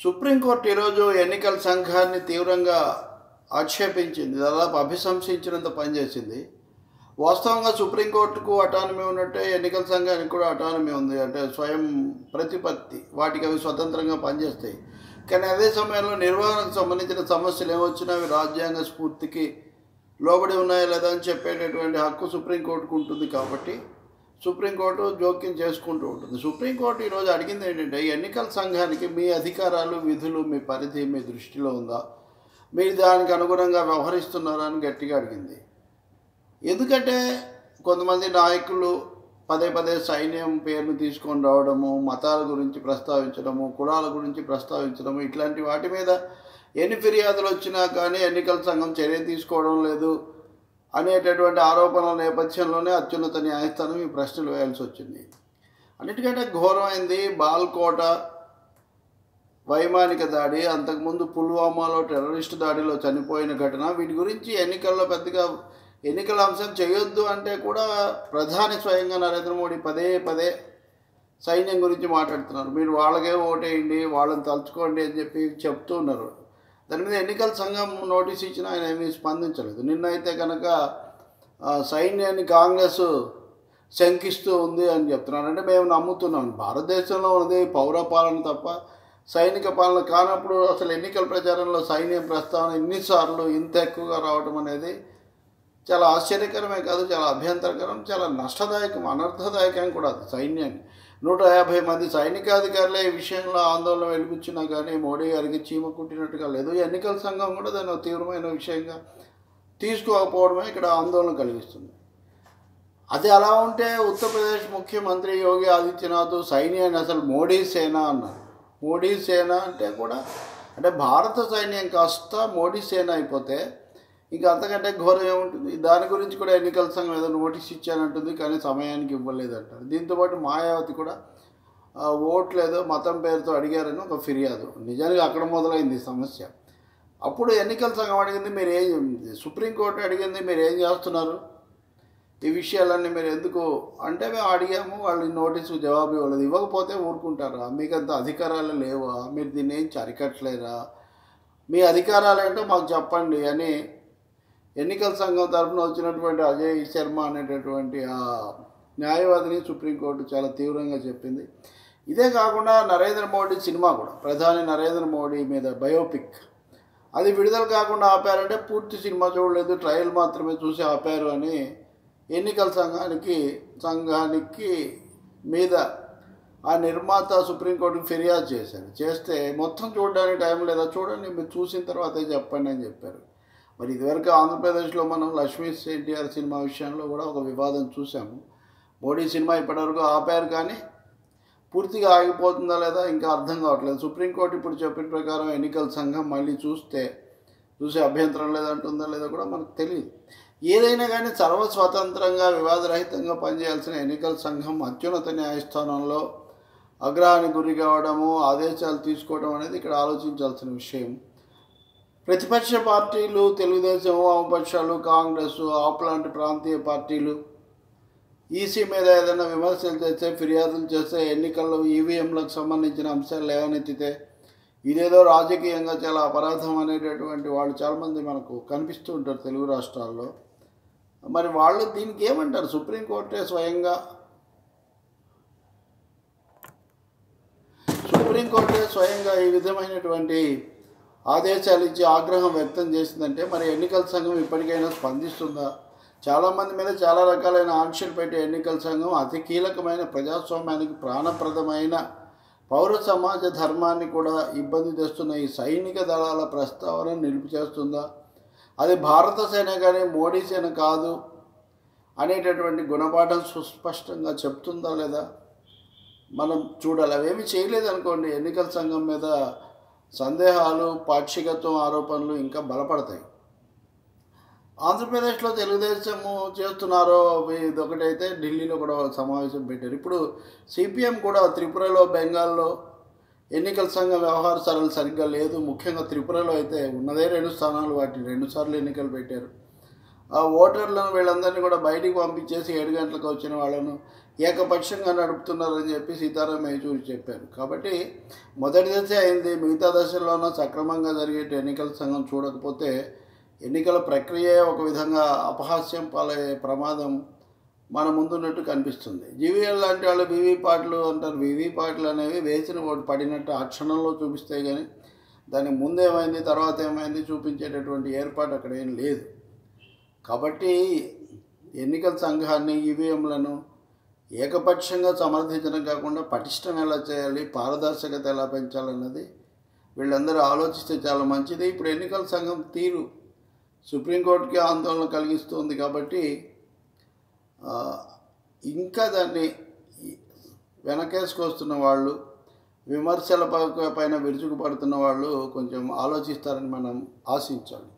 Supreme court ఈరోజు ఎన్నికల సంఘాన్ని తీవ్రంగా ఆక్షేపించింది. దాదాపు అభిశంసించినంత పనిచేసింది. వాస్తవంగా సుప్రీంకోర్టుకు అటానమీ ఉన్నట్టే ఎన్నికల సంఘానికి కూడా అటానమీ ఉంది. అంటే స్వయం ప్రతిపత్తి, వాటికి అవి స్వతంత్రంగా పనిచేస్తాయి. కానీ అదే సమయంలో నిర్వహణకు సంబంధించిన సమస్యలు ఏమొచ్చినా అవి రాజ్యాంగ స్ఫూర్తికి లోబడి ఉన్నాయా లేదా అని చెప్పేటటువంటి హక్కు సుప్రీంకోర్టుకు ఉంటుంది. కాబట్టి సుప్రీంకోర్టు జోక్యం చేసుకుంటూ ఉంటుంది. సుప్రీంకోర్టు ఈరోజు అడిగింది ఏంటంటే, ఎన్నికల సంఘానికి మీ అధికారాలు, విధులు, మీ పరిధి మీ దృష్టిలో ఉందా, మీరు దానికి అనుగుణంగా వ్యవహరిస్తున్నారా అని గట్టిగా అడిగింది. ఎందుకంటే కొంతమంది నాయకులు పదే పదే సైన్యం పేరును తీసుకొని రావడము, మతాల గురించి ప్రస్తావించడము, కులాల గురించి ప్రస్తావించడము, ఇట్లాంటి వాటి మీద ఎన్ని ఫిర్యాదులు వచ్చినా కానీ ఎన్నికల సంఘం చర్య తీసుకోవడం లేదు అనేటటువంటి ఆరోపణల నేపథ్యంలోనే అత్యున్నత న్యాయస్థానం ఈ ప్రశ్నలు వేయాల్సి వచ్చింది. అన్నిటికంటే ఘోరమైంది బాల్కోట వైమానిక దాడి, అంతకుముందు పుల్వామాలో టెర్రరిస్టు దాడిలో చనిపోయిన ఘటన. వీటి గురించి ఎన్నికల్లో పెద్దగా ఎన్నికల అంశం చేయొద్దు అంటే కూడా ప్రధాని స్వయంగా నరేంద్ర మోడీ పదే పదే సైన్యం గురించి మాట్లాడుతున్నారు. మీరు వాళ్ళకే ఓటేయండి, వాళ్ళని తలుచుకోండి అని చెప్పి చెప్తూ ఉన్నారు. దాని మీద ఎన్నికల సంఘం నోటీస్ ఇచ్చినా ఆయన ఏమీ స్పందించలేదు. నిన్న అయితే కనుక సైన్యాన్ని కాంగ్రెస్ శంకిస్తూ ఉంది అని చెప్తున్నారు. అంటే మేము నమ్ముతున్నాం, భారతదేశంలో ఉన్నది పౌరపాలన తప్ప సైనిక పాలన కానప్పుడు అసలు ఎన్నికల ప్రచారంలో సైన్యం ప్రస్తావన ఇన్నిసార్లు ఇంత ఎక్కువగా రావడం అనేది చాలా ఆశ్చర్యకరమే కాదు, చాలా అభ్యంతరకరం, చాలా నష్టదాయకం, అనర్థదాయకం కూడా. అది సైన్యాన్ని 150 మంది సైనికాధికారులే ఈ విషయంలో ఆందోళన వెలిపించినా కానీ మోడీ గారికి చీమ కుట్టినట్టుగా లేదు. ఎన్నికల సంఘం కూడా దాన్ని తీవ్రమైన విషయంగా తీసుకోకపోవడమే ఇక్కడ ఆందోళన కలిగిస్తుంది. అది అలా ఉంటే ఉత్తరప్రదేశ్ ముఖ్యమంత్రి యోగి ఆదిత్యనాథ్ సైన్యాన్ని అసలు మోడీ సేన అన్నారు. మోడీ సేన అంటే కూడా అంటే భారత సైన్యం కాస్త మోడీ సేన అయిపోతే ఇంకా అంతకంటే ఘోరం ఏముంటుంది. దాని గురించి కూడా ఎన్నికల సంఘం ఏదో నోటీస్ ఇచ్చానంటుంది, కానీ సమయానికి ఇవ్వలేదంటారు. దీంతోపాటు మాయావతి కూడా ఓట్లు ఏదో మతం పేరుతో అడిగారని ఒక ఫిర్యాదు. నిజానికి అక్కడ మొదలైంది సమస్య. అప్పుడు ఎన్నికల సంఘం అడిగింది, మీరు ఏం, సుప్రీంకోర్టు అడిగింది, మీరు ఏం చేస్తున్నారు, ఈ విషయాలన్నీ మీరు ఎందుకు అంటే, మేము అడిగాము, వాళ్ళు నోటీసు జవాబు ఇవ్వలేదు. ఇవ్వకపోతే ఊరుకుంటారా? మీకు అంత అధికారాలు లేవా? మీరు దీన్ని ఏం అరికట్టలేరా? మీ అధికారాలు ఏంటో మాకు చెప్పండి అని ఎన్నికల సంఘం తరఫున వచ్చినటువంటి అజయ్ శర్మ అనేటటువంటి ఆ న్యాయవాదిని సుప్రీంకోర్టు చాలా తీవ్రంగా చెప్పింది. ఇదే కాకుండా నరేంద్ర మోడీ సినిమా కూడా, ప్రధాని నరేంద్ర మోడీ మీద బయోపిక్, అది విడుదల కాకుండా ఆపారంటే పూర్తి సినిమా చూడలేదు, ట్రయల్ మాత్రమే చూసి ఆపారు అని ఎన్నికల సంఘానికి మీద ఆ నిర్మాత సుప్రీంకోర్టుకు ఫిర్యాదు చేస్తే మొత్తం చూడడానికి టైం లేదా, చూడండి మీరు చూసిన తర్వాతే చెప్పండి అని చెప్పారు. మరి ఇదివరకు ఆంధ్రప్రదేశ్లో మనం లక్ష్మీ ఎన్టీఆర్ సినిమా విషయంలో కూడా ఒక వివాదం చూసాము. మోడీ సినిమా ఇప్పటివరకు ఆపారు, కానీ పూర్తిగా ఆగిపోతుందా లేదా ఇంకా అర్థం కావట్లేదు. సుప్రీంకోర్టు ఇప్పుడు చెప్పిన ప్రకారం ఎన్నికల సంఘం మళ్ళీ చూసే అభ్యంతరం లేదంటుందా లేదా కూడా మనకు తెలియదు. ఏదైనా కానీ సర్వస్వతంత్రంగా వివాదరహితంగా పనిచేయాల్సిన ఎన్నికల సంఘం అత్యున్నత న్యాయస్థానంలో ఆగ్రహానికి గురి కావడము, ఆదేశాలు తీసుకోవడం అనేది ఇక్కడ ఆలోచించాల్సిన విషయం. ప్రతిపక్ష పార్టీలు, తెలుగుదేశం, వామపక్షాలు, కాంగ్రెస్, ఆప్ లాంటి ప్రాంతీయ పార్టీలు ఈసీ మీద ఏదైనా విమర్శలు చేస్తే, ఫిర్యాదులు చేస్తే, ఎన్నికల్లో ఈవీఎంలకు సంబంధించిన అంశాలు లేవనెత్తితే ఇదేదో రాజకీయంగా చాలా అపరాధం అనేటటువంటి వాళ్ళు చాలామంది మనకు కనిపిస్తూ ఉంటారు తెలుగు రాష్ట్రాల్లో. మరి వాళ్ళు దీనికి ఏమంటారు? సుప్రీంకోర్టే స్వయంగా ఈ విధమైనటువంటి ఆదేశాలు ఇచ్చి ఆగ్రహం వ్యక్తం చేసిందంటే మరి ఎన్నికల సంఘం ఇప్పటికైనా స్పందిస్తుందా? చాలామంది మీద చాలా రకాలైన ఆంక్షలు పెట్టే ఎన్నికల సంఘం అతి కీలకమైన ప్రజాస్వామ్యానికి ప్రాణప్రదమైన పౌర సమాజ ధర్మాన్ని కూడా ఇబ్బంది తెస్తున్న ఈ సైనిక దళాల ప్రస్తావన నిలుపు చేస్తుందా? అది భారత సేన కానీ మోడీ సేన కాదు అనేటటువంటి గుణపాఠం సుస్పష్టంగా చెప్తుందా లేదా మనం చూడాలి. అవేమీ చేయలేదనుకోండి, ఎన్నికల సంఘం మీద సందేహాలు, పాక్షికత్వం ఆరోపణలు ఇంకా బలపడతాయి. ఆంధ్రప్రదేశ్లో తెలుగుదేశము చేస్తున్నారో ఇదొకటైతే, ఢిల్లీలో కూడా సమావేశం పెట్టారు. ఇప్పుడు సిపిఎం కూడా త్రిపురలో, బెంగాల్లో ఎన్నికల సంఘ వ్యవహార సరళి సరిగ్గా లేదు. ముఖ్యంగా త్రిపురలో అయితే ఉన్నదే 2 స్థానాలు, వాటిని 2 సార్లు ఎన్నికలు పెట్టారు. ఆ ఓటర్లను వీళ్ళందరినీ కూడా బయటికి పంపించేసి 7 గంటలకు వచ్చిన వాళ్ళను ఏకపక్షంగా నడుపుతున్నారని చెప్పి సీతారాం యేచూరి చెప్పారు. కాబట్టి మొదటి దశ అయింది. మిగతా దశల్లోనూ సక్రమంగా జరిగే ఎన్నికల సంఘం చూడకపోతే ఎన్నికల ప్రక్రియ ఒక విధంగా అపహాస్యం పాలయ్యే ప్రమాదం మన ముందున్నట్టు కనిపిస్తుంది. జీవీఎల్ లాంటి వాళ్ళు వీవీప్యాట్లు అంటారు. వీవీప్యాట్లు అనేవి వేసిన ఓటు పడినట్టు ఆ క్షణంలో చూపిస్తాయి, కానీ దానికి ముందేమైంది తర్వాత ఏమైంది చూపించేటటువంటి ఏర్పాటు అక్కడ ఏం లేదు. కాబట్టి ఎన్నికల సంఘాన్ని ఈవీఎంలను ఏకపక్షంగా సమర్థించడం కాకుండా పటిష్టం ఎలా చేయాలి, పారదర్శకత ఎలా పెంచాలన్నది వీళ్ళందరూ ఆలోచిస్తే చాలా మంచిది. ఇప్పుడు ఎన్నికల సంఘం తీరు సుప్రీంకోర్టుకి ఆందోళన కలిగిస్తుంది. కాబట్టి ఇంకా దాన్ని వెనకేసుకొస్తున్న వాళ్ళు, విమర్శల పైన విరుచుకుపడుతున్న వాళ్ళు కొంచెం ఆలోచిస్తారని మనం ఆశించాలి.